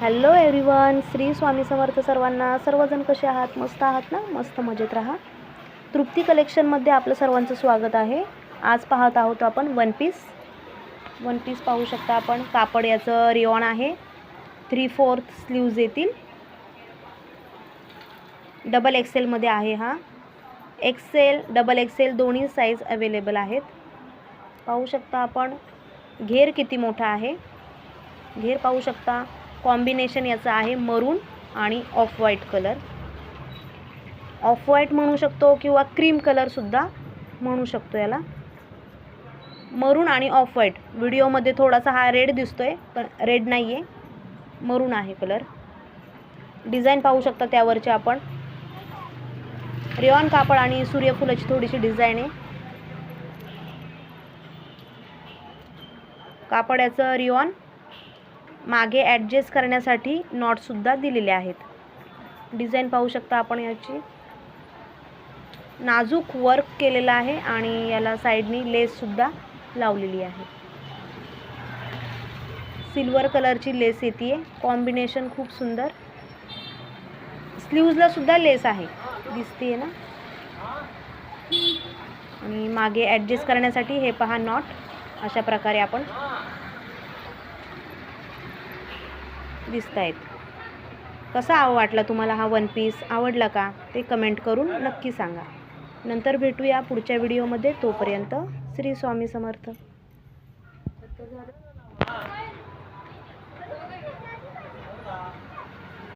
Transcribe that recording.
Hello everyone, Shri Swami Samarth सर्वांना. सर्वजण कसे आहात? मस्त आहात ना? मस्त मजेत राहा. तृप्ती कलेक्शनमध्ये आपलं सर्वांचं स्वागत आहे. आज पाहत आहोत आपण वन पीस पाहू शकता आपण. कापड याचं रिओन आहे. 3/4 स्लीव्ज येतील. डबल एक्सेल मध्ये आहे. हा एक्सेल डबल एक्सेल दोन्ही साईज अवेलेबल आहेत. पाहू शकता आपण. घेर किती मोठा आहे. घेर पाहू शकता. कॉम्बिनेशन याचं आहे मरून आणि off white colour. Off white म्हणू शकतो किंवा क्रीम कलर सुद्धा म्हणू शकतो याला. मरून आणि ऑफ व्हाईट. व्हिडिओमध्ये थोडासा हा रेड दिसतोय पण रेड नाही आहे, मरून आहे कलर. डिझाईन पाहू शकता त्यावरचे आपण. रेयॉन कापड आणि सूर्यफुलाची थोडीशी डिझाईन आहे. कापड याचं रिओन. मागे ॲडजस्ट करण्यासाठी नॉटसुद्धा दिलेले आहेत. डिझाईन पाहू शकता आपण. याची नाजूक वर्क केलेलं आहे आणि याला साईडनी लेससुद्धा लावलेली आहे. सिल्वर कलरची लेस येते. कॉम्बिनेशन खूप सुंदर. स्लीव्जला सुद्धा लेस आहे, दिसते ना. आणि मागे ॲडजस्ट करण्यासाठी हे पहा नॉट. अशा प्रकारे आपण दिसत आहेत. कसा वाटला तुम्हाला हा वन पीस? आवडला का ते कमेंट करून नक्की सांगा. नंतर भेटूया पुढच्या व्हिडिओमध्ये. तोपर्यंत श्री स्वामी समर्थ.